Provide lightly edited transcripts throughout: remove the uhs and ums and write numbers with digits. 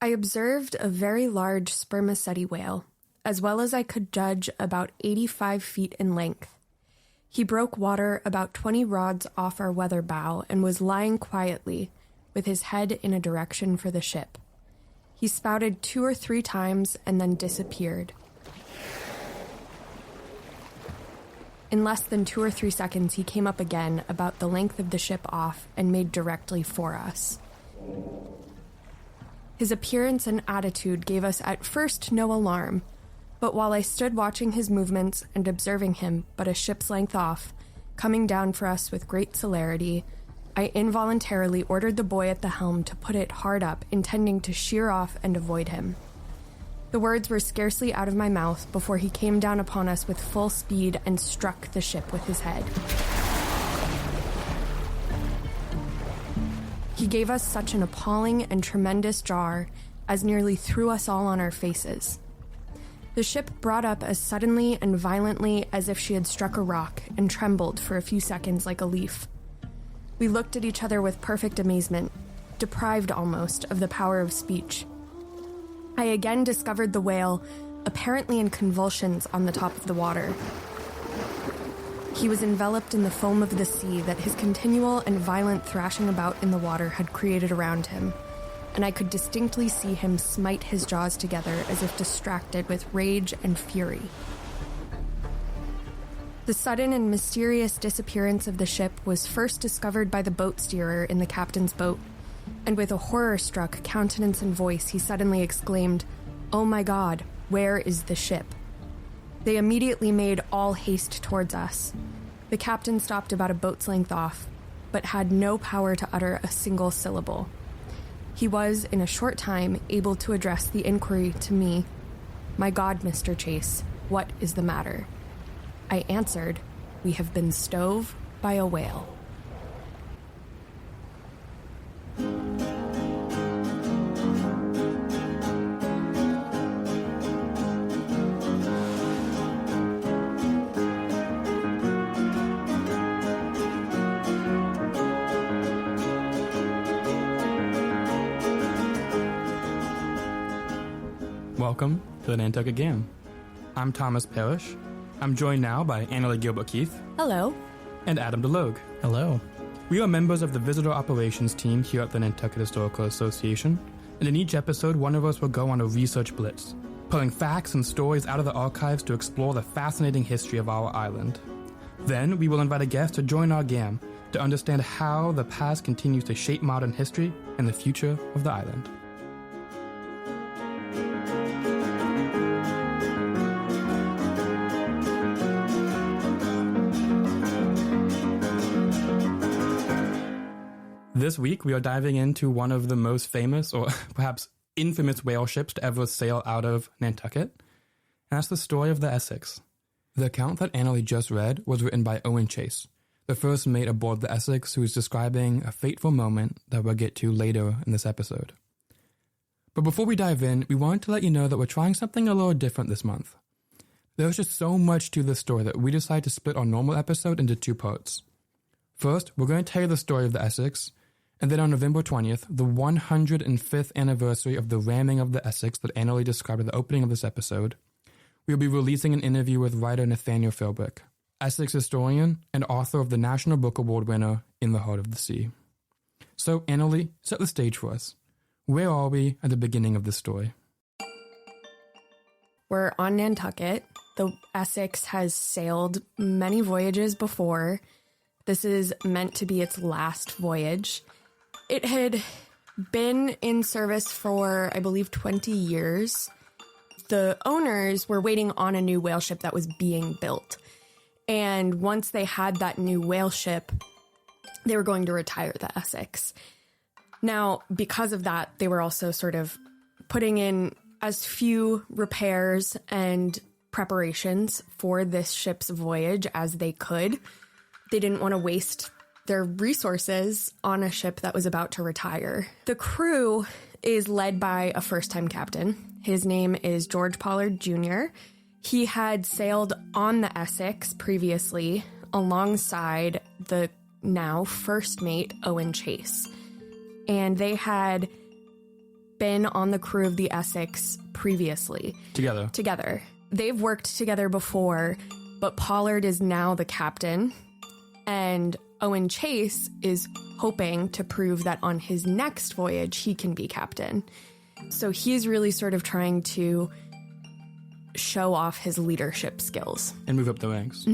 I observed a very large spermaceti whale, as well as I could judge about 85 feet in length. He broke water about 20 rods off our weather bow and was lying quietly, with his head in a direction for the ship. He spouted 2 or 3 times and then disappeared. In less than 2 or 3 seconds, he came up again about the length of the ship off and made directly for us. His appearance and attitude gave us at first no alarm, but while I stood watching his movements and observing him but a ship's length off, coming down for us with great celerity, I involuntarily ordered the boy at the helm to put it hard up, intending to sheer off and avoid him. The words were scarcely out of my mouth before he came down upon us with full speed and struck the ship with his head. He gave us such an appalling and tremendous jar as nearly threw us all on our faces. The ship brought up as suddenly and violently as if she had struck a rock and trembled for a few seconds like a leaf. We looked at each other with perfect amazement, deprived almost of the power of speech. I again discovered the whale, apparently in convulsions on the top of the water. He was enveloped in the foam of the sea that his continual and violent thrashing about in the water had created around him, and I could distinctly see him smite his jaws together as if distracted with rage and fury. The sudden and mysterious disappearance of the ship was first discovered by the boat steerer in the captain's boat, and with a horror-struck countenance and voice, he suddenly exclaimed, "Oh my God, where is the ship?" They immediately made all haste towards us. The captain stopped about a boat's length off, but had no power to utter a single syllable. He was, in a short time, able to address the inquiry to me, "My God, Mr. Chase, what is the matter?" I answered, "We have been stove by a whale." Welcome to the Nantucket Game. I'm Thomas Parrish. I'm joined now by Annalie Gilbert-Keith. Hello. And Adam DeLogue. Hello. We are members of the Visitor Operations team here at the Nantucket Historical Association, and in each episode, one of us will go on a research blitz, pulling facts and stories out of the archives to explore the fascinating history of our island. Then, we will invite a guest to join our game to understand how the past continues to shape modern history and the future of the island. This week, we are diving into one of the most famous, or perhaps infamous, whale ships to ever sail out of Nantucket, and that's the story of the Essex. The account that Annalie just read was written by Owen Chase, the first mate aboard the Essex, who is describing a fateful moment that we'll get to later in this episode. But before we dive in, we wanted to let you know that we're trying something a little different this month. There's just so much to this story that we decided to split our normal episode into 2 parts. First, we're going to tell you the story of the Essex, and then on November 20th, the 105th anniversary of the ramming of the Essex that Annalie described at the opening of this episode, we'll be releasing an interview with writer Nathaniel Philbrick, Essex historian and author of the National Book Award winner, In the Heart of the Sea. So, Annalie, set the stage for us. Where are we at the beginning of this story? We're on Nantucket. The Essex has sailed many voyages before. This is meant to be its last voyage. It had been in service for, I believe, 20 years. The owners were waiting on a new whale ship that was being built. And once they had that new whale ship, they were going to retire the Essex. Now, because of that, they were also sort of putting in as few repairs and preparations for this ship's voyage as they could. They didn't want to waste their resources on a ship that was about to retire. The crew is led by a first-time captain. His name is George Pollard Jr. He had sailed on the Essex previously alongside the now first mate, Owen Chase. And they had been on the crew of the Essex previously. Together. They've worked together before, but Pollard is now the captain, and Owen Chase is hoping to prove that on his next voyage he can be captain. So he's really sort of trying to show off his leadership skills. And move up the ranks.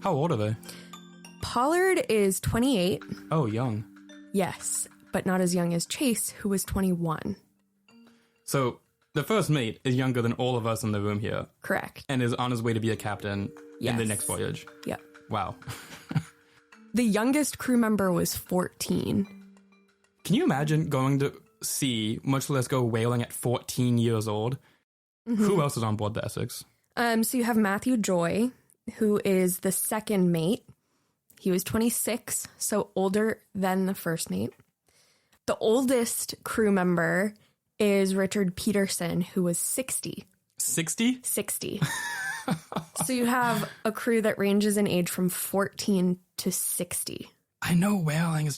How old are they? Pollard is 28. Oh, young. Yes, but not as young as Chase, who was 21. So the first mate is younger than all of us in the room here. Correct. And is on his way to be a captain Yes. in the next voyage. Yep. Wow. The youngest crew member was 14. Can you imagine going to sea, much less go whaling at 14 years old? Who else is on board the Essex? So you have Matthew Joy, who is the second mate. He was 26, so older than the first mate. The oldest crew member is Richard Peterson, who was 60. 60? 60. So you have a crew that ranges in age from 14 to 60. I know whaling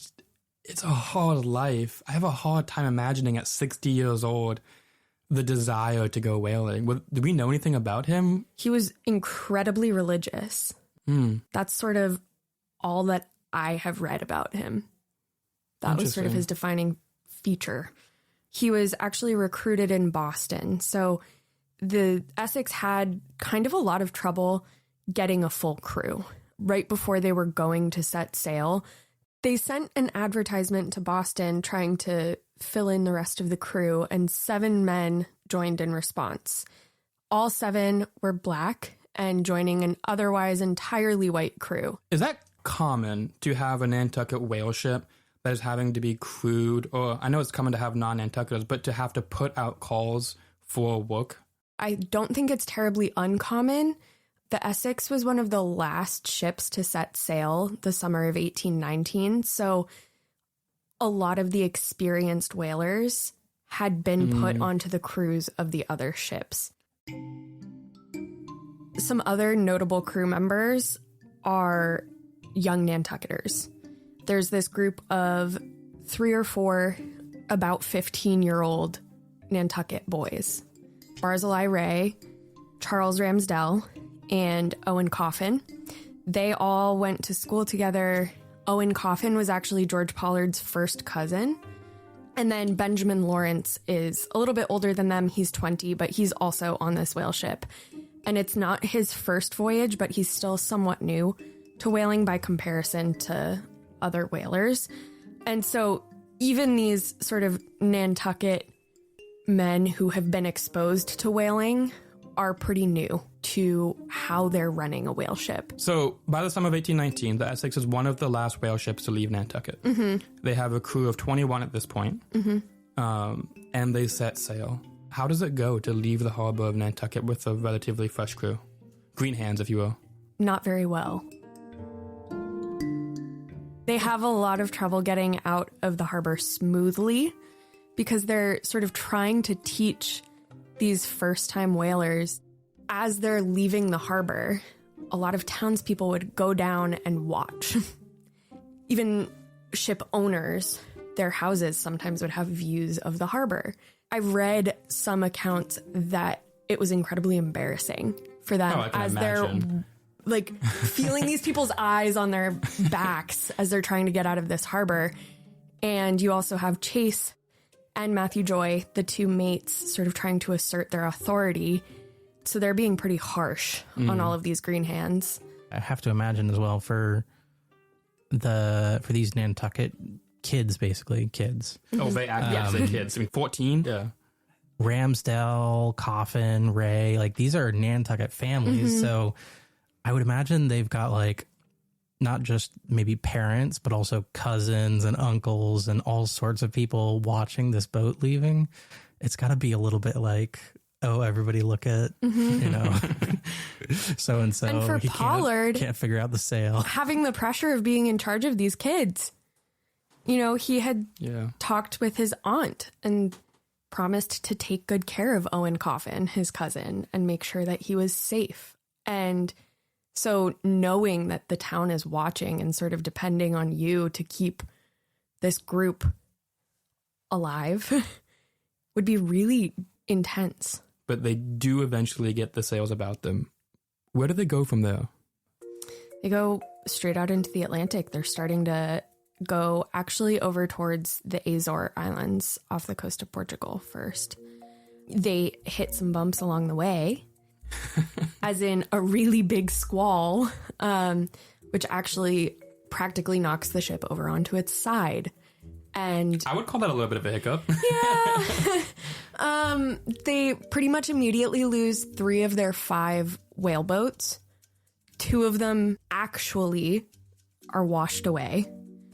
it's a hard life. I have a hard time imagining at 60 years old the desire to go whaling. Do we know anything about him? He was incredibly religious. That's sort of all that I have read about him. That was sort of his defining feature. He was actually recruited in Boston. So the Essex had kind of a lot of trouble getting a full crew. Right before they were going to set sail, they sent an advertisement to Boston trying to fill in the rest of the crew, and 7 men joined in response. All 7 were black and joining an otherwise entirely white crew. Is that common to have a Nantucket whale ship that is having to be crewed, or I know it's common to have non-Nantucketers, but to have to put out calls for work? I don't think it's terribly uncommon. The Essex was one of the last ships to set sail the summer of 1819, so a lot of the experienced whalers had been put onto the crews of the other ships. Some other notable crew members are young Nantucketers. There's this group of 3 or 4 about 15-year-old Nantucket boys. Barzillai Ray, Charles Ramsdell, and Owen Coffin. They all went to school together. Owen Coffin was actually George Pollard's first cousin. And then Benjamin Lawrence is a little bit older than them. He's 20, but he's also on this whale ship. And it's not his first voyage, but he's still somewhat new to whaling by comparison to other whalers. And so even these sort of Nantucket men who have been exposed to whaling are pretty new to how they're running a whale ship. So by the summer of 1819, the Essex is one of the last whale ships to leave Nantucket. They have a crew of 21 at this point, and they set sail. How does it go to leave the harbor of Nantucket with a relatively fresh crew? Green hands, if you will. Not very well. They have a lot of trouble getting out of the harbor smoothly because they're sort of trying to teach these first-time whalers. As they're leaving the harbor, a lot of townspeople would go down and watch. Even ship owners, their houses sometimes would have views of the harbor. I've read some accounts that it was incredibly embarrassing for them as they're like feeling these people's eyes on their backs as they're trying to get out of this harbor. And you also have Chase and Matthew Joy, the 2 mates, sort of trying to assert their authority. So they're being pretty harsh on all of these green hands. I have to imagine as well for these Nantucket kids, basically kids. Oh, they act like kids. I mean, 14? Yeah. Ramsdell, Coffin, Ray, like these are Nantucket families. So I would imagine they've got like not just maybe parents, but also cousins and uncles and all sorts of people watching this boat leaving. It's got to be a little bit like, oh, everybody look at, you know, so-and-so. And for Pollard, can't figure out the sail. Having the pressure of being in charge of these kids. You know, he had talked with his aunt and promised to take good care of Owen Coffin, his cousin, and make sure that he was safe. And so knowing that the town is watching and sort of depending on you to keep this group alive, would be really intense. But they do eventually get the sails about them. Where do they go from there? They go straight out into the Atlantic. They're starting to go actually over towards the Azore Islands off the coast of Portugal first. They hit some bumps along the way, as in a really big squall, which actually practically knocks the ship over onto its side. And I would call that a little bit of a hiccup. Yeah. They pretty much immediately lose 3 of their 5 whaleboats. 2 of them actually are washed away,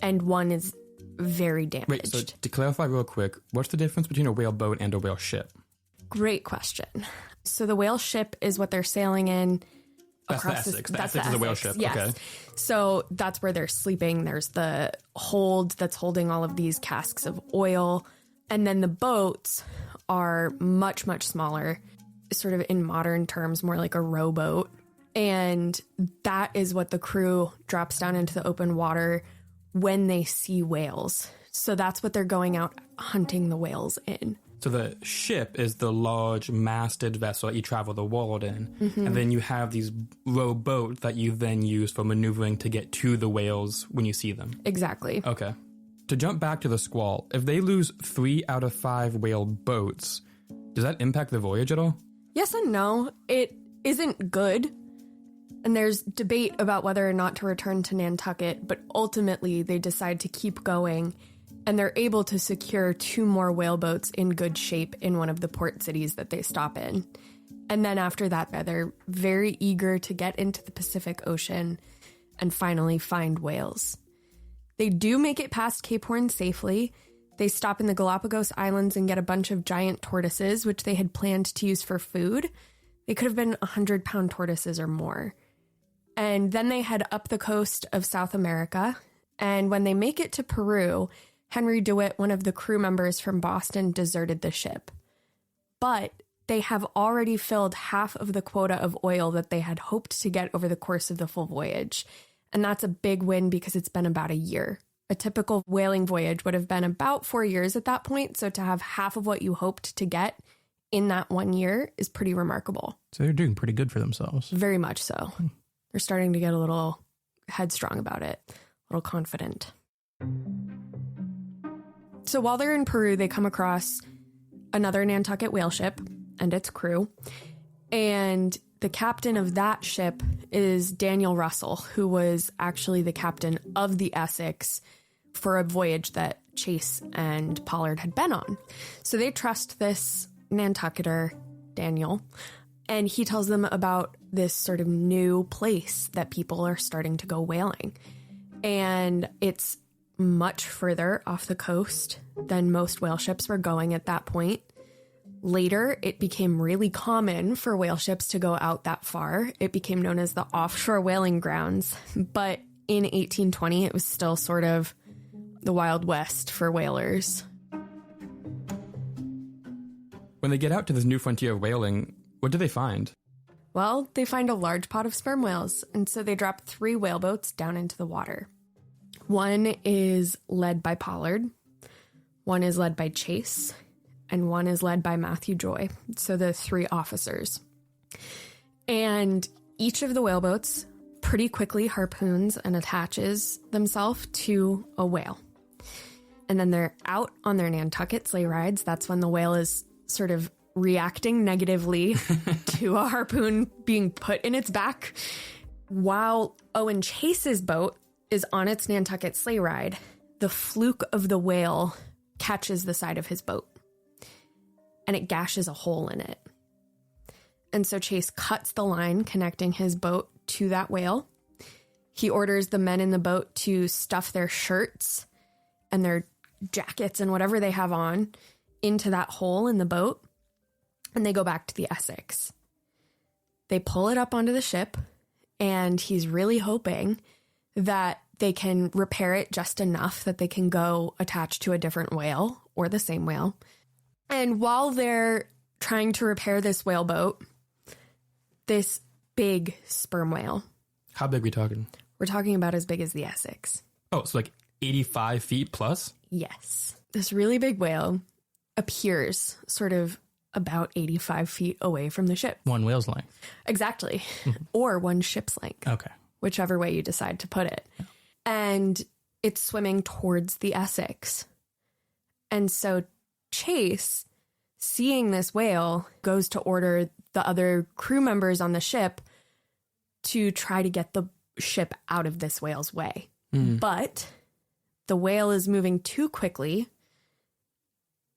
and 1 is very damaged. Wait, so to clarify real quick, what's the difference between a whaleboat and a whale ship? Great question. So the whale ship is what they're sailing in. That's the Essex. The Essex is a whale ship. Yes. Okay. So that's where they're sleeping. There's the hold that's holding all of these casks of oil. And then the boats are much, much smaller, sort of in modern terms, more like a rowboat. And that is what the crew drops down into the open water when they see whales. So that's what they're going out hunting the whales in. So the ship is the large masted vessel that you travel the world in. Mm-hmm. And then you have these rowboats that you then use for maneuvering to get to the whales when you see them. Exactly. Okay. To jump back to the squall, if they lose 3 out of 5 whale boats, does that impact the voyage at all? Yes and no. It isn't good. And there's debate about whether or not to return to Nantucket, but ultimately they decide to keep going. And they're able to secure 2 more whaleboats in good shape in one of the port cities that they stop in. And then after that, they're very eager to get into the Pacific Ocean and finally find whales. They do make it past Cape Horn safely. They stop in the Galapagos Islands and get a bunch of giant tortoises, which they had planned to use for food. They could have been 100-pound tortoises or more. And then they head up the coast of South America. And when they make it to Peru, Henry DeWitt, one of the crew members from Boston, deserted the ship. But they have already filled half of the quota of oil that they had hoped to get over the course of the full voyage. And that's a big win because it's been about a year. A typical whaling voyage would have been about 4 years at that point. So to have half of what you hoped to get in that 1 year is pretty remarkable. So they're doing pretty good for themselves. Very much so. They're starting to get a little headstrong about it, a little confident. So while they're in Peru, they come across another Nantucket whale ship and its crew. And the captain of that ship is Daniel Russell, who was actually the captain of the Essex for a voyage that Chase and Pollard had been on. So they trust this Nantucketer, Daniel, and he tells them about this sort of new place that people are starting to go whaling. And it's much further off the coast than most whale ships were going at that point. Later, it became really common for whale ships to go out that far. It became known as the offshore whaling grounds. But in 1820, it was still sort of the Wild West for whalers. When they get out to this new frontier of whaling, what do they find? Well, they find a large pod of sperm whales, and so they drop 3 whaleboats down into the water. One is led by Pollard, one is led by Chase, and one is led by Matthew Joy, so the 3 officers. And each of the whaleboats pretty quickly harpoons and attaches themselves to a whale. And then they're out on their Nantucket sleigh rides. That's when the whale is sort of reacting negatively to a harpoon being put in its back. While Owen Chase's boat is on its Nantucket sleigh ride, the fluke of the whale catches the side of his boat, and it gashes a hole in it. And so Chase cuts the line connecting his boat to that whale. He orders the men in the boat to stuff their shirts and their jackets and whatever they have on into that hole in the boat, and they go back to the Essex. They pull it up onto the ship, and he's really hoping that they can repair it just enough that they can go attach to a different whale or the same whale. And while they're trying to repair this whaleboat, this big sperm whale. How big are we talking? We're talking about as big as the Essex. Oh, so like 85 feet plus? Yes. This really big whale appears sort of about 85 feet away from the ship. One whale's length. Exactly. Or one ship's length. Okay. Whichever way you decide to put it. Yeah. And it's swimming towards the Essex. And so Chase, seeing this whale, goes to order the other crew members on the ship to try to get the ship out of this whale's way. But the whale is moving too quickly,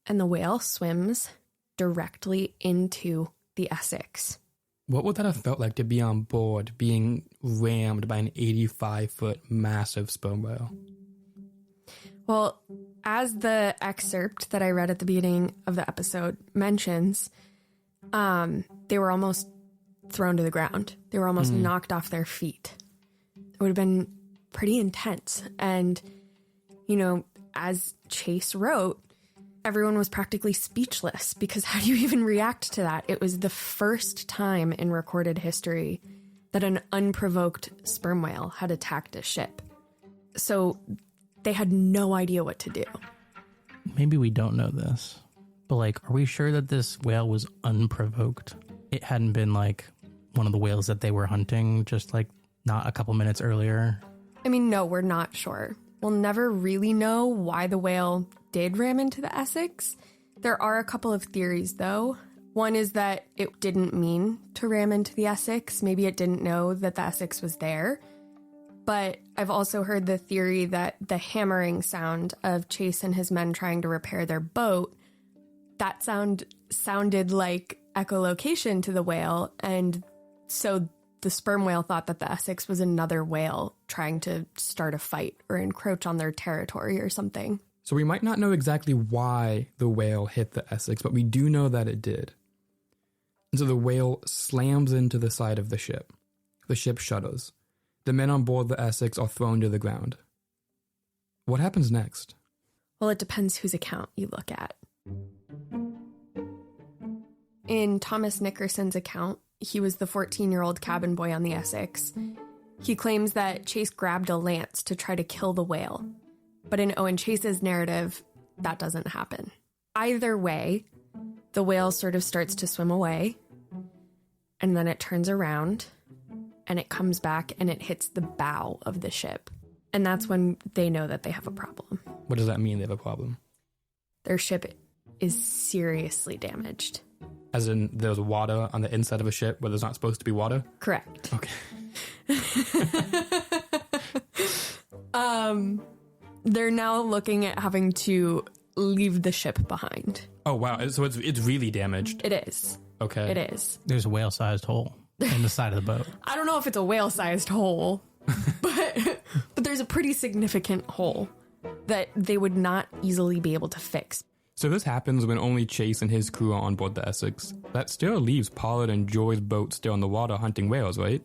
and the whale swims directly into the Essex. What would that have felt like to be on board being rammed by an 85-foot massive sperm whale? Well, as the excerpt that I read at the beginning of the episode mentions, they were almost thrown to the ground. They were almost knocked off their feet. It would have been pretty intense. And, you know, as Chase wrote, everyone was practically speechless because how do you even react to that? It was the first time in recorded history that an unprovoked sperm whale had attacked a ship. So they had no idea what to do. Maybe we don't know this, but like, are we sure that this whale was unprovoked? It hadn't been like one of the whales that they were hunting just like not a couple minutes earlier? I mean, no, we're not sure. We'll never really know why the whale did ram into the Essex. There are a couple of theories, though. One is that it didn't mean to ram into the Essex. Maybe it didn't know that the Essex was there. But I've also heard the theory that the hammering sound of Chase and his men trying to repair their boat, that sounded like echolocation to the whale. And so the sperm whale thought that the Essex was another whale trying to start a fight or encroach on their territory or something. So we might not know exactly why the whale hit the Essex, but we do know that it did. And so the whale slams into the side of the ship. The ship shudders. The men on board the Essex are thrown to the ground. What happens next? Well, it depends whose account you look at. In Thomas Nickerson's account, he was the 14-year-old cabin boy on the Essex. He claims that Chase grabbed a lance to try to kill the whale. But in Owen Chase's narrative, that doesn't happen. Either way, the whale sort of starts to swim away, and then it turns around, and it comes back, and it hits the bow of the ship. And that's when they know that they have a problem. What does that mean, they have a problem? Their ship is seriously damaged. As in, there's water on the inside of a ship where there's not supposed to be water? Correct. Okay. They're now looking at having to leave the ship behind. Oh, wow. So it's really damaged. It is. Okay. It is. There's a whale-sized hole in the side of the boat. I don't know if it's a whale-sized hole, but there's a pretty significant hole that they would not easily be able to fix. So this happens when only Chase and his crew are on board the Essex. That still leaves Pollard and Joy's boat still in the water hunting whales, right?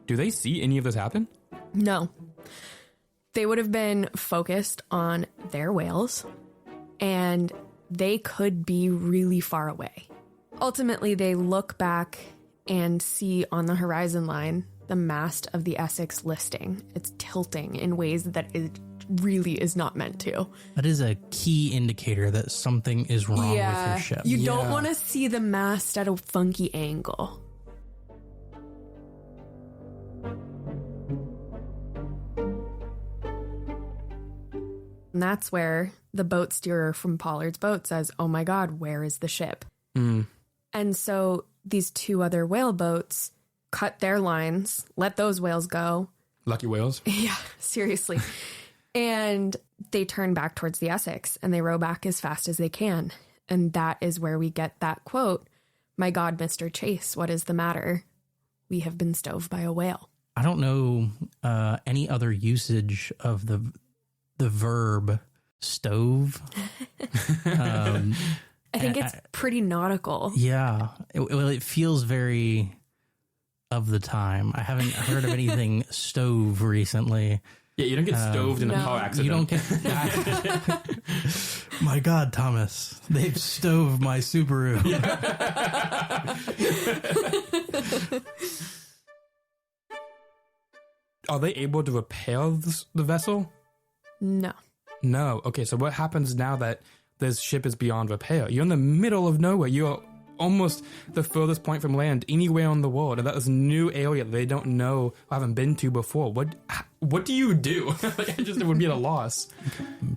Do they see any of this happen? No. They would have been focused on their whales, and they could be really far away. Ultimately, they look back and see on the horizon line the mast of the Essex listing. It's tilting in ways that it really is not meant to. That is a key indicator that something is wrong with your ship. You don't want to see the mast at a funky angle. And that's where the boat steerer from Pollard's boat says, "Oh my God, where is the ship?" And so these two other whale boats cut their lines, let those whales go. Lucky whales? Yeah, seriously. And they turn back towards the Essex and they row back as fast as they can. And that is where we get that quote, "My God, Mr. Chase, what is the matter? We have been stove by a whale." I don't know any other usage of the verb stove. I think it's pretty nautical. Yeah. It feels very of the time. I haven't heard of anything stove recently. Yeah, you don't get stoved in a car accident. You don't get... My God, Thomas, they've stoved my Subaru. Are they able to repair the vessel? No. No. Okay, so what happens now that this ship is beyond repair. You're in the middle of nowhere. You're almost the furthest point from land anywhere on the world, and that is a new area that they don't know or haven't been to before. What do you do? Like, it would be at a loss.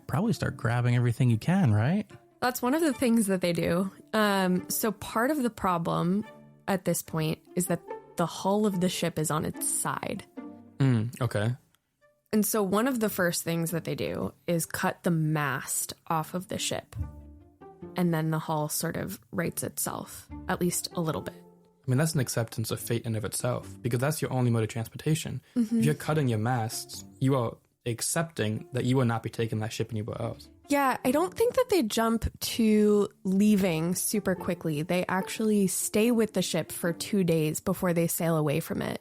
Probably start grabbing everything you can, right? That's one of the things that they do. So part of the problem at this point is that the hull of the ship is on its side. Okay. And so one of the first things that they do is cut the mast off of the ship. And then the hull sort of rights itself, at least a little bit. I mean, that's an acceptance of fate in and of itself, because that's your only mode of transportation. If you're cutting your masts, you are accepting that you will not be taking that ship anywhere else. Yeah, I don't think that they jump to leaving super quickly. They actually stay with the ship for 2 days before they sail away from it.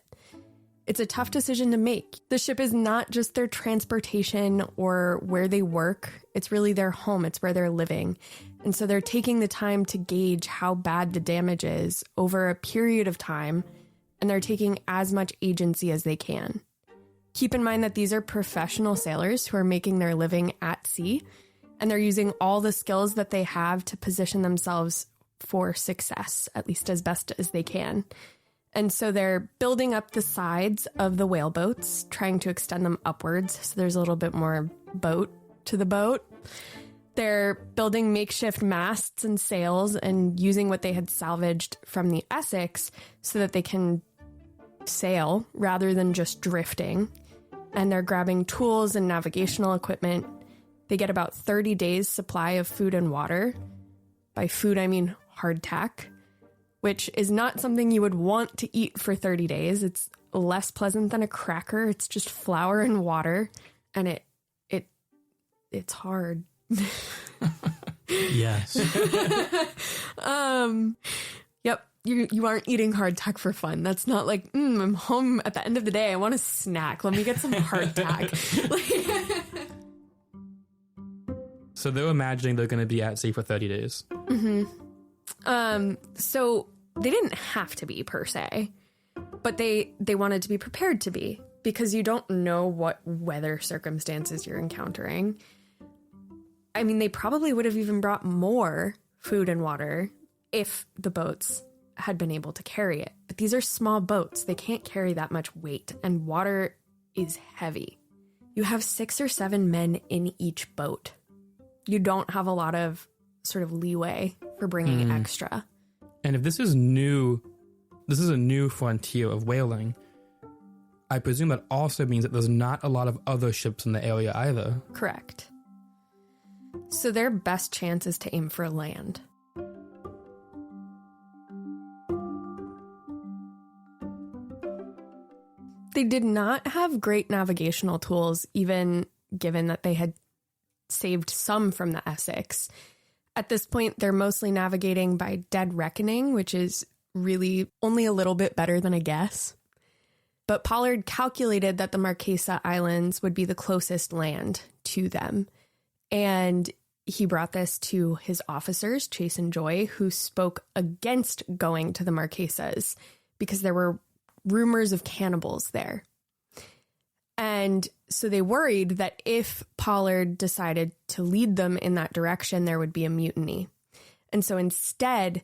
It's a tough decision to make. The ship is not just their transportation or where they work. It's really their home. It's where they're living. And so they're taking the time to gauge how bad the damage is over a period of time, and they're taking as much agency as they can. Keep in mind that these are professional sailors who are making their living at sea, and they're using all the skills that they have to position themselves for success, at least as best as they can. And so they're building up the sides of the whaleboats, trying to extend them upwards so there's a little bit more boat to the boat. They're building makeshift masts and sails and using what they had salvaged from the Essex so that they can sail rather than just drifting. And they're grabbing tools and navigational equipment. They get about 30 days supply of food and water. By food, I mean hardtack, which is not something you would want to eat for 30 days. It's less pleasant than a cracker. It's just flour and water, and it's hard. Yes. Yep. You aren't eating hardtack for fun. That's not like, I'm home at the end of the day. I want a snack. Let me get some hardtack. So they're imagining they're going to be at sea for 30 days. So they didn't have to be per se, but they wanted to be prepared to be, because you don't know what weather circumstances you're encountering. I mean, they probably would have even brought more food and water if the boats had been able to carry it. But these are small boats. They can't carry that much weight, and water is heavy. You have 6 or 7 men in each boat. You don't have a lot of sort of leeway for bringing extra. And if this is new, this is a new frontier of whaling, I presume that also means that there's not a lot of other ships in the area either. Correct. So their best chance is to aim for land. They did not have great navigational tools, even given that they had saved some from the Essex. At this point, they're mostly navigating by dead reckoning, which is really only a little bit better than a guess. But Pollard calculated that the Marquesa Islands would be the closest land to them. And he brought this to his officers, Chase and Joy, who spoke against going to the Marquesas because there were rumors of cannibals there. And so they worried that if Pollard decided to lead them in that direction, there would be a mutiny. And so instead,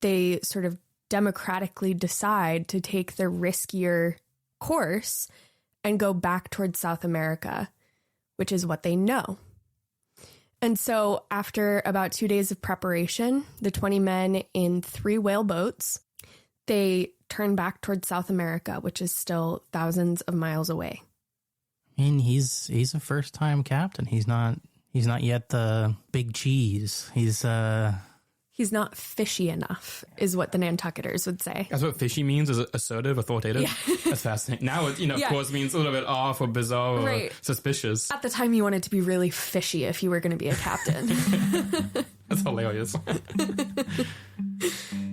they sort of democratically decide to take the riskier course and go back towards South America, which is what they know. And so after about 2 days of preparation, the 20 men in 3 whaleboats, they turn back towards South America, which is still thousands of miles away. I mean, he's a first-time captain. He's not yet the big cheese. He's not fishy enough, is what the Nantucketers would say. That's what fishy means, is assertive, authoritative. Yeah. That's fascinating. Now it, of course, means a little bit off or bizarre or suspicious. At the time, you wanted to be really fishy if you were going to be a captain. That's hilarious.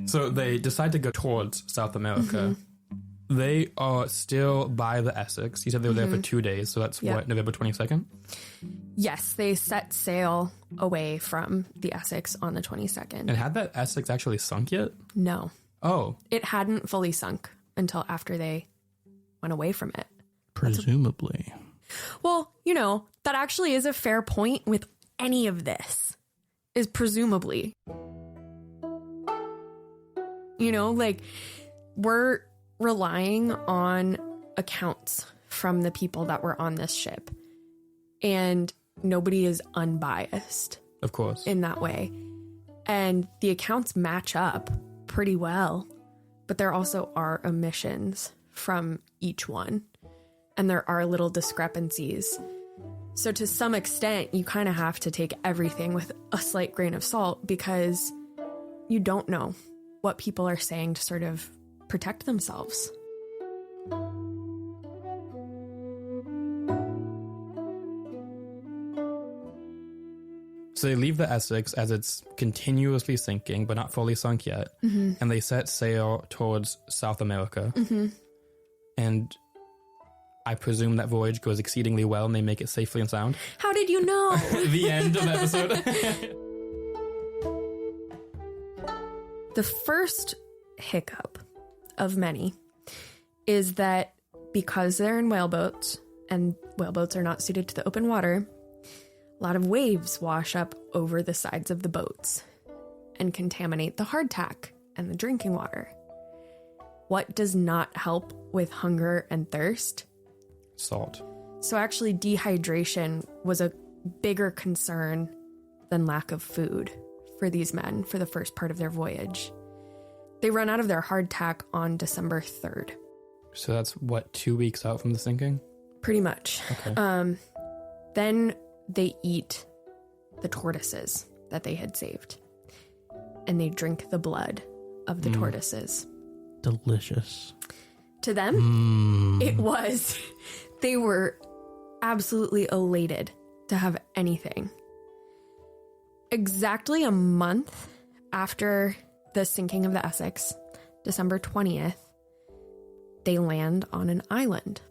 So they decide to go towards South America. Mm-hmm. They are still by the Essex. You said they were there for 2 days, so that's what, November 22nd? Yes, they set sail away from the Essex on the 22nd. And had that Essex actually sunk yet? No. Oh. It hadn't fully sunk until after they went away from it. Presumably. Well, that actually is a fair point with any of this. is presumably. You know, like, we're relying on accounts from the people that were on this ship. And nobody is unbiased. Of course. In that way. And the accounts match up pretty well. But there also are omissions from each one. And there are little discrepancies. So to some extent, you kind of have to take everything with a slight grain of salt because you don't know what people are saying to sort of protect themselves. So they leave the Essex as it's continuously sinking, but not fully sunk yet. Mm-hmm. And they set sail towards South America. Mm-hmm. And I presume that voyage goes exceedingly well and they make it safely and sound. How did you know? The end of the episode. The first hiccup of many is that because they're in whaleboats and whaleboats are not suited to the open water, a lot of waves wash up over the sides of the boats and contaminate the hardtack and the drinking water. What does not help with hunger and thirst? Salt. So actually dehydration was a bigger concern than lack of food for these men for the first part of their voyage. They run out of their hardtack on December 3rd. So that's, what, 2 weeks out from the sinking? Pretty much. Okay. Then they eat the tortoises that they had saved. And they drink the blood of the tortoises. Delicious. To them, it was. They were absolutely elated to have anything. Exactly a month after the sinking of the Essex, December 20th, they land on an island.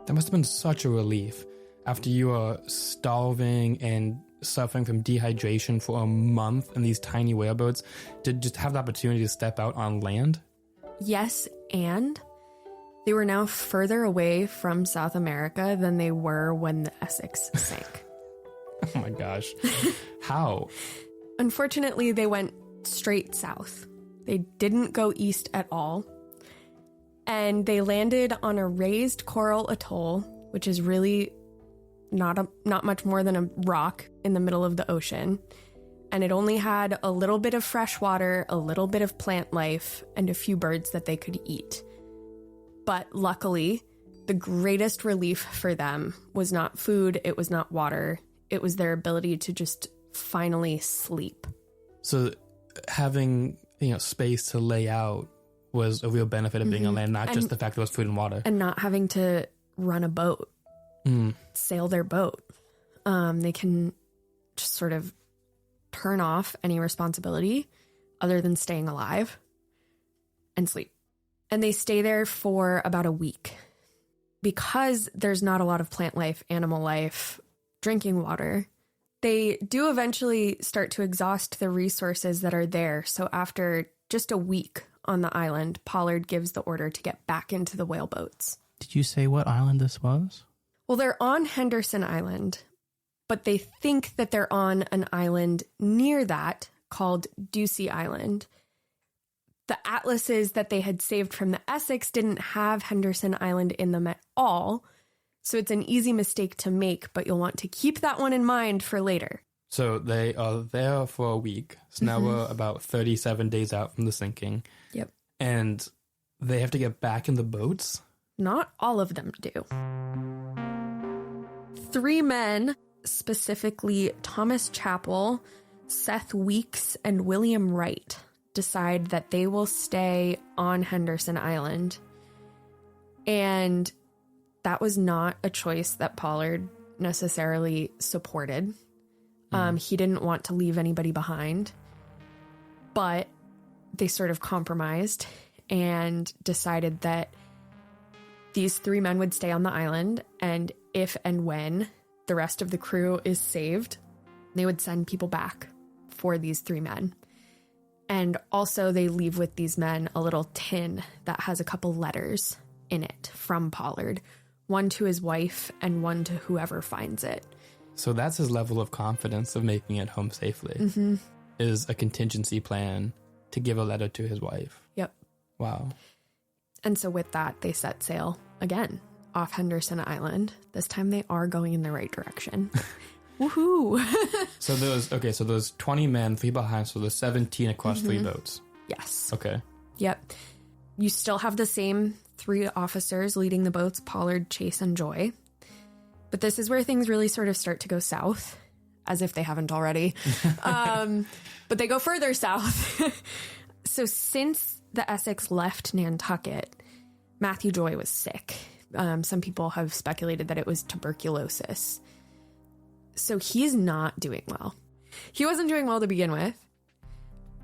That must have been such a relief after you are starving and suffering from dehydration for a month in these tiny whaleboats to just have the opportunity to step out on land. Yes, and they were now further away from South America than they were when the Essex sank. Oh my gosh. How? Unfortunately, they went straight south. They didn't go east at all. And they landed on a raised coral atoll, which is really not much more than a rock in the middle of the ocean. And it only had a little bit of fresh water, a little bit of plant life, and a few birds that they could eat. But luckily, the greatest relief for them was not food, it was not water, it was their ability to just finally sleep. So having, space to lay out was a real benefit of being on land, not just the fact there was food and water. And not having to run a boat, sail their boat. They can just sort of turn off any responsibility other than staying alive and sleep. And they stay there for about a week. Because there's not a lot of plant life, animal life, drinking water, they do eventually start to exhaust the resources that are there. So after just a week on the island, Pollard gives the order to get back into the whaleboats. Did you say what island this was? Well, they're on Henderson Island, but they think that they're on an island near that called Ducie Island. The atlases that they had saved from the Essex didn't have Henderson Island in them at all, so it's an easy mistake to make, but you'll want to keep that one in mind for later. So they are there for a week. So now we're about 37 days out from the sinking. Yep. And they have to get back in the boats? Not all of them do. 3 men, specifically Thomas Chappell, Seth Weeks, and William Wright, decide that they will stay on Henderson Island. And that was not a choice that Pollard necessarily supported. He didn't want to leave anybody behind, but they sort of compromised and decided that these 3 men would stay on the island, and if and when the rest of the crew is saved, they would send people back for these 3 men. And also they leave with these men a little tin that has a couple letters in it from Pollard, one to his wife and one to whoever finds it. So that's his level of confidence of making it home safely, is a contingency plan to give a letter to his wife. Yep. Wow. And so with that, they set sail again off Henderson Island. This time they are going in the right direction. Woohoo! So those 20 men, 3 behind, so there's 17 across 3 boats. Yes. Okay. Yep. You still have the same 3 officers leading the boats, Pollard, Chase, and Joy. But this is where things really sort of start to go south, as if they haven't already. But they go further south. So since the Essex left Nantucket, Matthew Joy was sick. Some people have speculated that it was tuberculosis. So he's not doing well. He wasn't doing well to begin with.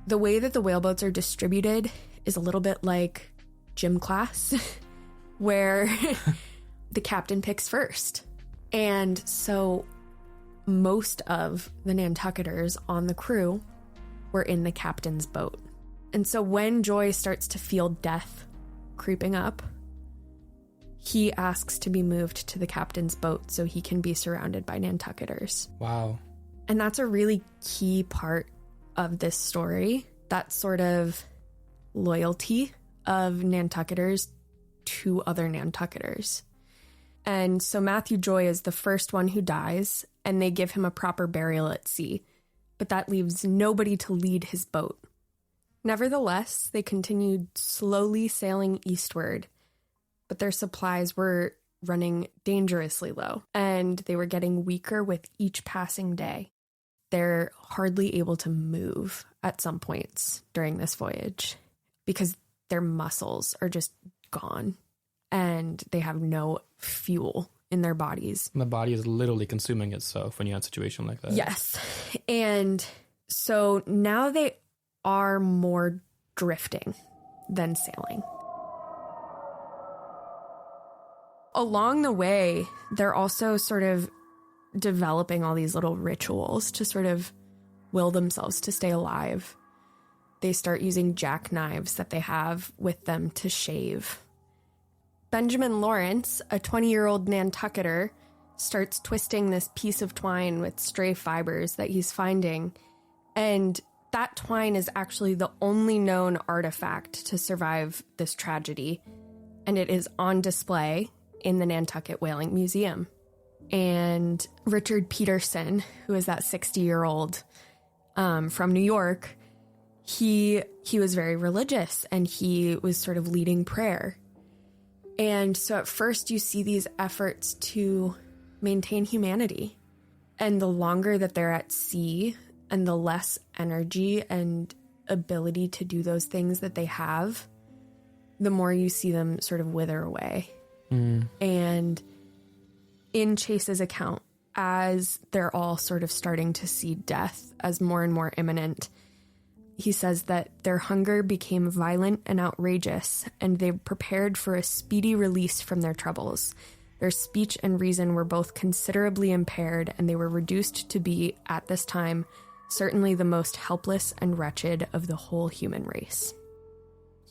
The way that the whaleboats are distributed is a little bit like gym class, where the captain picks first. And so most of the Nantucketers on the crew were in the captain's boat. And so when Joy starts to feel death creeping up, he asks to be moved to the captain's boat so he can be surrounded by Nantucketers. Wow. And that's a really key part of this story, that sort of loyalty of Nantucketers to other Nantucketers. And so Matthew Joy is the first one who dies, and they give him a proper burial at sea. But that leaves nobody to lead his boat. Nevertheless, they continued slowly sailing eastward, but their supplies were running dangerously low, and they were getting weaker with each passing day. They're hardly able to move at some points during this voyage because their muscles are just gone and they have no fuel in their bodies. And the body is literally consuming itself when you have a situation like that. Yes. And so now they are more drifting than sailing. Along the way, they're also sort of developing all these little rituals to sort of will themselves to stay alive. They start using jackknives that they have with them to shave. Benjamin Lawrence, a 20-year-old Nantucketer, starts twisting this piece of twine with stray fibers that he's finding. And that twine is actually the only known artifact to survive this tragedy. And it is on display in the Nantucket Whaling Museum. And Richard Peterson, who is that 60-year-old from New York, he was very religious and he was sort of leading prayer. And so at first you see these efforts to maintain humanity. And the longer that they're at sea and the less energy and ability to do those things that they have, the more you see them sort of wither away. And in Chase's account, as they're all sort of starting to see death as more and more imminent, he says that their hunger became violent and outrageous, and they prepared for a speedy release from their troubles. Their speech and reason were both considerably impaired, and they were reduced to be, at this time, certainly the most helpless and wretched of the whole human race.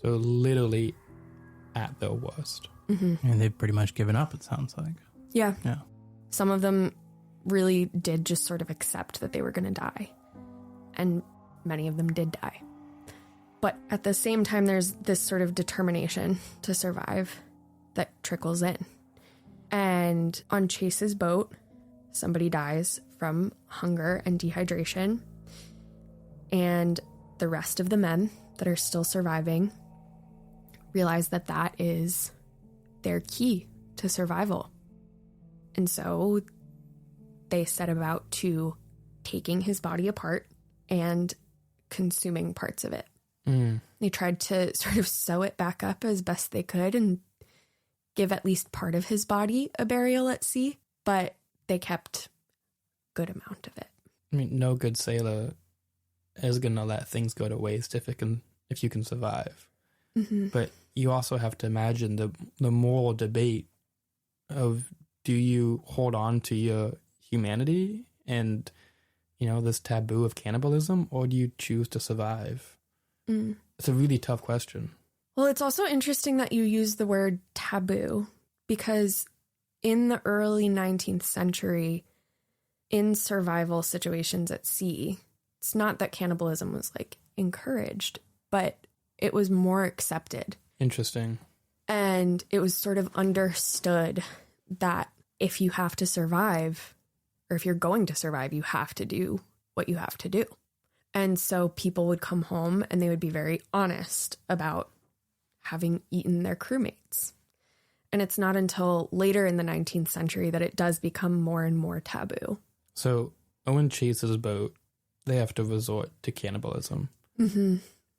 So literally at their worst. And they've pretty much given up, it sounds like. Yeah. Yeah. Some of them really did just sort of accept that they were going to die. And many of them did die. But at the same time, there's this sort of determination to survive that trickles in. And on Chase's boat, somebody dies from hunger and dehydration. And the rest of the men that are still surviving realize that that is their key to survival. And so they set about to taking his body apart and consuming parts of it. They tried to sort of sew it back up as best they could and give at least part of his body a burial at sea, but they kept a good amount of it. I mean, no good sailor is going to let things go to waste if you can survive. But you also have to imagine the moral debate of, do you hold on to your humanity and, this taboo of cannibalism, or do you choose to survive? It's a really tough question. Well, it's also interesting that you use the word taboo, because in the early 19th century, in survival situations at sea, it's not that cannibalism was like encouraged, but it was more accepted. Interesting. And it was sort of understood that if you have to survive, or if you're going to survive, you have to do what you have to do. And so people would come home and they would be very honest about having eaten their crewmates. And it's not until later in the 19th century that it does become more and more taboo. So Owen Chase's boat, they have to resort to cannibalism. Mm-hmm.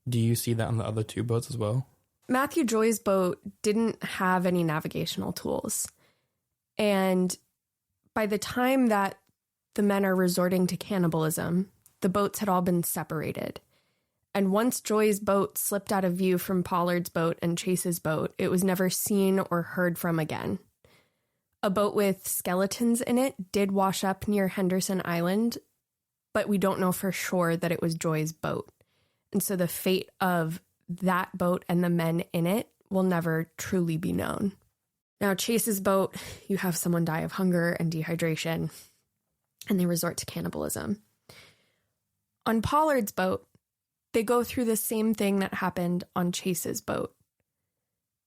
Do you see that on the other two boats as well? Matthew Joy's boat didn't have any navigational tools. And by the time that the men are resorting to cannibalism, the boats had all been separated. And once Joy's boat slipped out of view from Pollard's boat and Chase's boat, it was never seen or heard from again. A boat with skeletons in it did wash up near Henderson Island, but we don't know for sure that it was Joy's boat. And so the fate of that boat and the men in it will never truly be known. Now, Chase's boat, you have someone die of hunger and dehydration, and they resort to cannibalism. On Pollard's boat, they go through the same thing that happened on Chase's boat.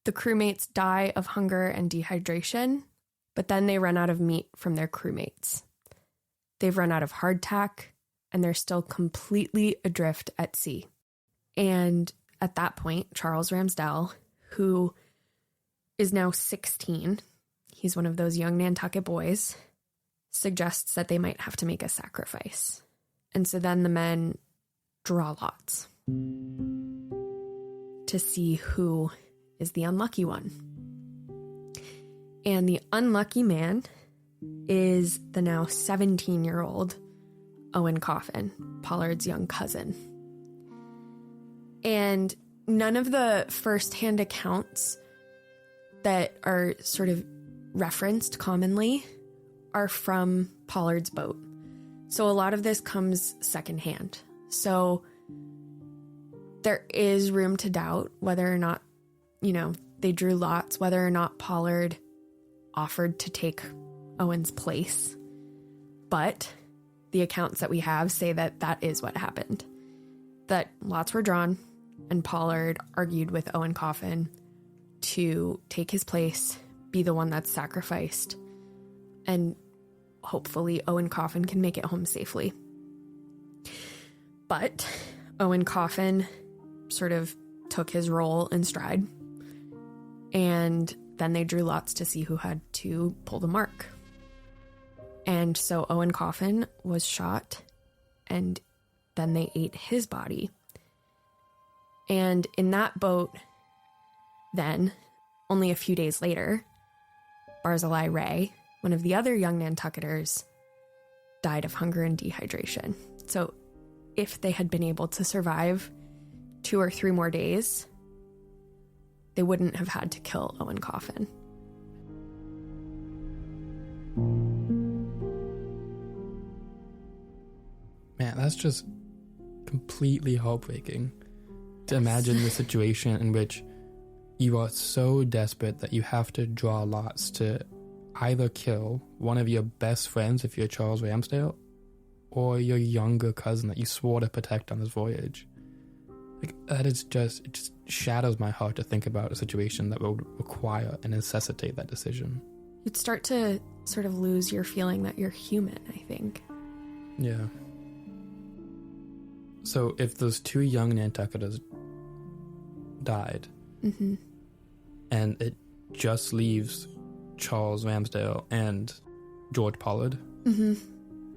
The crewmates die of hunger and dehydration, but then they run out of meat from their crewmates. They've run out of hardtack, and they're still completely adrift at sea. And at that point, Charles Ramsdell, who is now 16, he's one of those young Nantucket boys, suggests that they might have to make a sacrifice. And so then the men draw lots to see who is the unlucky one. And the unlucky man is the now 17-year-old Owen Coffin, Pollard's young cousin. And none of the first-hand accounts that are sort of referenced commonly are from Pollard's boat. So a lot of this comes secondhand. So there is room to doubt whether or not, they drew lots, whether or not Pollard offered to take Owen's place. But the accounts that we have say that that is what happened. That lots were drawn, and Pollard argued with Owen Coffin to take his place, be the one that's sacrificed, and hopefully Owen Coffin can make it home safely. But Owen Coffin sort of took his role in stride, and then they drew lots to see who had to pull the mark. And so Owen Coffin was shot, and then they ate his body. And in that boat, then, only a few days later, Barzillai Ray, one of the other young Nantucketers, died of hunger and dehydration. So if they had been able to survive 2 or 3 more days, they wouldn't have had to kill Owen Coffin. Man, that's just completely heartbreaking to imagine the situation in which you are so desperate that you have to draw lots to either kill one of your best friends if you're Charles Ramsdell or your younger cousin that you swore to protect on this voyage. Like, that is just, it just shatters my heart to think about a situation that would require and necessitate that decision. You'd start to sort of lose your feeling that you're human, I think. Yeah. So if those 2 young Nantucketers died, mm-hmm. and it just leaves Charles Ramsdell and George Pollard. Mm-hmm.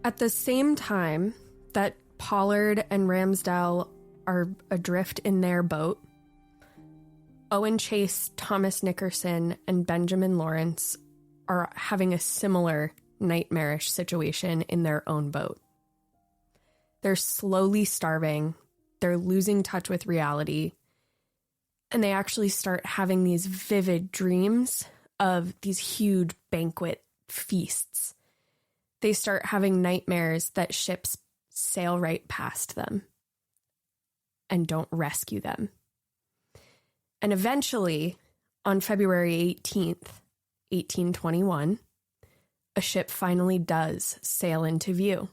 At the same time that Pollard and Ramsdell are adrift in their boat, Owen Chase, Thomas Nickerson, and Benjamin Lawrence are having a similar nightmarish situation in their own boat. They're slowly starving, they're losing touch with reality, and they actually start having these vivid dreams of these huge banquet feasts. They start having nightmares that ships sail right past them and don't rescue them. And eventually, on February 18th, 1821, a ship finally does sail into view.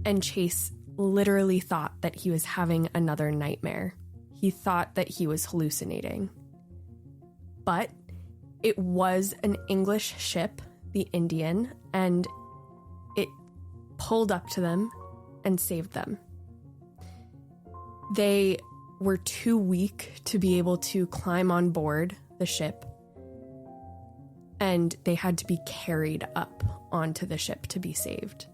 And Chase literally thought that he was having another nightmare. He thought that he was hallucinating. But it was an English ship, the Indian, and it pulled up to them and saved them. They were too weak to be able to climb on board the ship, and they had to be carried up onto the ship to be saved.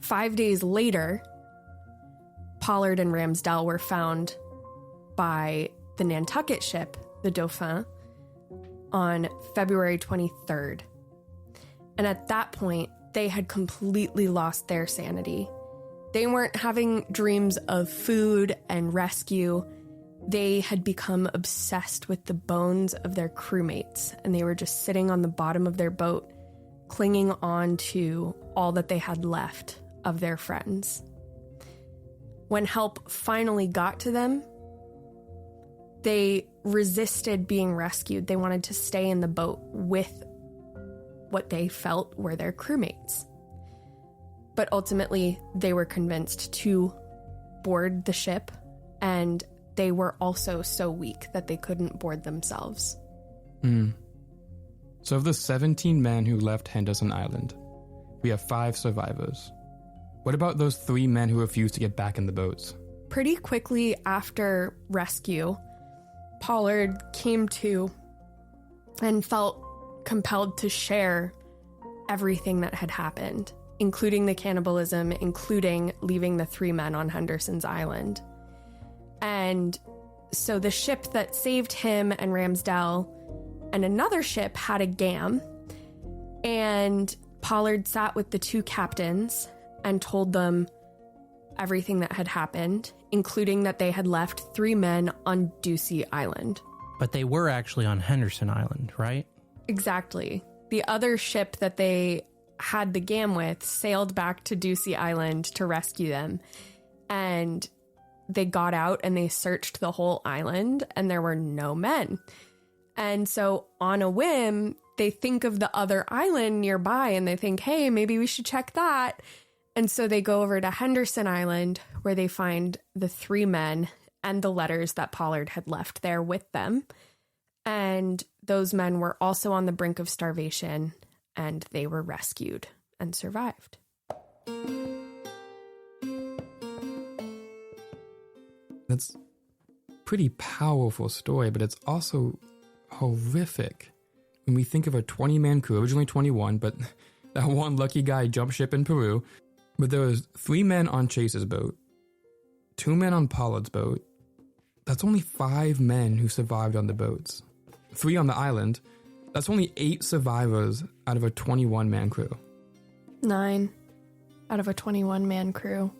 5 days later, Pollard and Ramsdell were found by the Nantucket ship, the Dauphin, on February 23rd. And at that point, they had completely lost their sanity. They weren't having dreams of food and rescue. They had become obsessed with the bones of their crewmates, and they were just sitting on the bottom of their boat, clinging on to all that they had left of their friends. When help finally got to them, they resisted being rescued. They wanted to stay in the boat with what they felt were their crewmates. But ultimately, they were convinced to board the ship, and they were also so weak that they couldn't board themselves. So of the 17 men who left Henderson Island, we have 5 survivors. What about those 3 men who refused to get back in the boats? Pretty quickly after rescue, Pollard came to and felt compelled to share everything that had happened, including the cannibalism, including leaving the 3 men on Henderson's Island. And so the ship that saved him and Ramsdell and another ship had a gam, and Pollard sat with the 2 captains and told them everything that had happened, including that they had left 3 men on Ducie Island. But they were actually on Henderson Island, right? Exactly. The other ship that they had the gam with sailed back to Ducie Island to rescue them. And they got out and they searched the whole island, and there were no men. And so on a whim, they think of the other island nearby and they think, hey, maybe we should check that. And so they go over to Henderson Island, where they find the 3 men and the letters that Pollard had left there with them. And those men were also on the brink of starvation, and they were rescued and survived. That's a pretty powerful story, but it's also horrific. When we think of a 20-man crew, originally 21, but that one lucky guy jumped ship in Peru. But there was 3 men on Chase's boat, 2 men on Pollard's boat. That's only 5 men who survived on the boats. 3 on the island. That's only 8 survivors out of a 21-man crew. 9 out of a 21-man crew.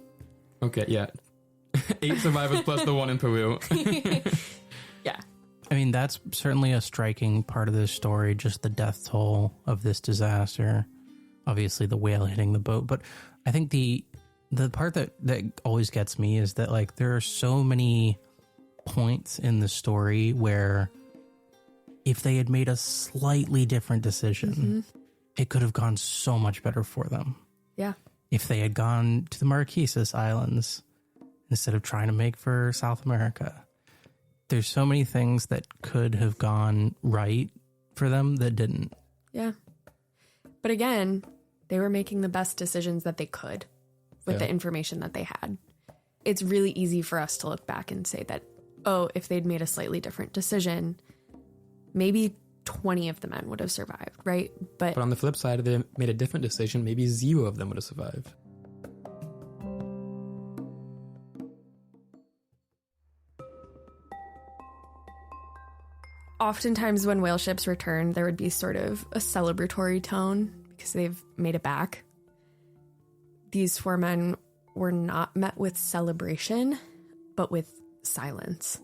Okay, yeah. 8 survivors plus the one in Peru. Yeah. I mean, that's certainly a striking part of this story, just the death toll of this disaster. Obviously, the whale hitting the boat. But I think the part that always gets me is that, like, there are so many points in the story where if they had made a slightly different decision, it could have gone so much better for them. Yeah. If they had gone to the Marquesas Islands instead of trying to make for South America. There's so many things that could have gone right for them that didn't. Yeah. But again, they were making the best decisions that they could with the information that they had. It's really easy for us to look back and say that, oh, if they'd made a slightly different decision, maybe 20 of the men would have survived, right? But on the flip side, if they made a different decision, maybe 0 of them would have survived. oftentimes when whale ships return, there would be sort of a celebratory tone because they've made it back. These 4 men were not met with celebration, but with silence.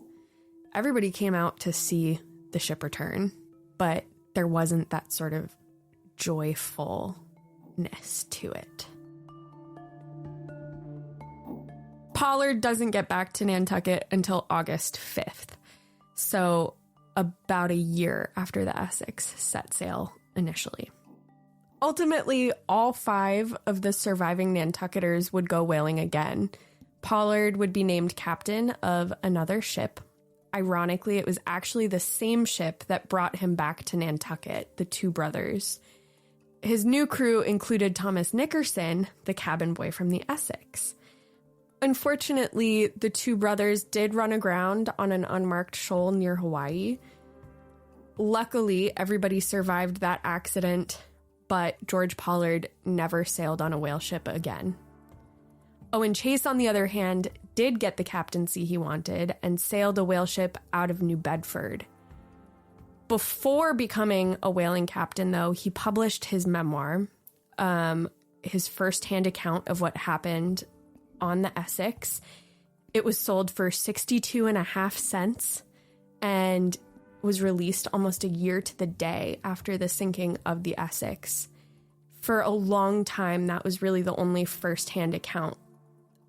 Everybody came out to see the ship return, but there wasn't that sort of joyfulness to it. Pollard doesn't get back to Nantucket until August 5th. So about a year after the Essex set sail initially. Ultimately, all 5 of the surviving Nantucketers would go whaling again. Pollard would be named captain of another ship. Ironically, it was actually the same ship that brought him back to Nantucket, the 2 brothers. His new crew included Thomas Nickerson, the cabin boy from the Essex. Unfortunately, the 2 brothers did run aground on an unmarked shoal near Hawaii. Luckily, everybody survived that accident, but George Pollard never sailed on a whale ship again. Owen Chase, on the other hand, did get the captaincy he wanted and sailed a whale ship out of New Bedford. Before becoming a whaling captain, though, he published his memoir, his first-hand account of what happened on the Essex. It was sold for 62.5 cents and was released almost a year to the day after the sinking of the Essex. For a long time, that was really the only first-hand account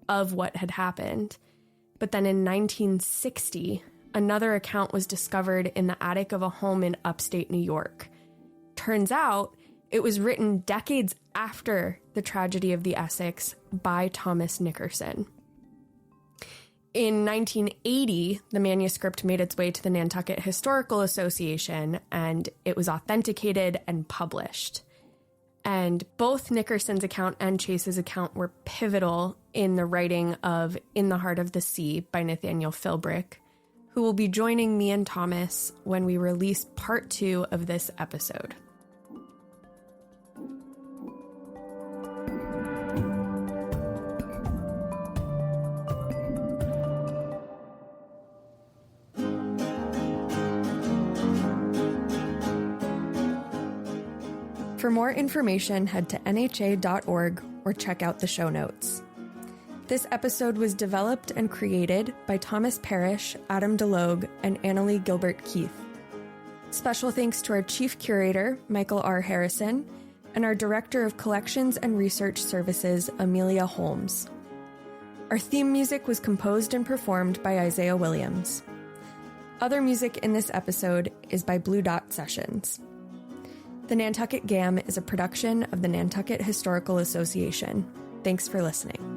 of what had happened. But then in 1960, another account was discovered in the attic of a home in upstate New York. Turns out it was written decades after the tragedy of the Essex by Thomas Nickerson. In 1980, the manuscript made its way to the Nantucket Historical Association, and it was authenticated and published. And both Nickerson's account and Chase's account were pivotal in the writing of In the Heart of the Sea by Nathaniel Philbrick, who will be joining me and Thomas when we release part 2 of this episode. For more information, head to nha.org or check out the show notes. This episode was developed and created by Thomas Parrish, Adam DeLogue, and Annalee Gilbert-Keith. Special thanks to our Chief Curator, Michael R. Harrison, and our Director of Collections and Research Services, Amelia Holmes. Our theme music was composed and performed by Isaiah Williams. Other music in this episode is by Blue Dot Sessions. The Nantucket Gam is a production of the Nantucket Historical Association. Thanks for listening.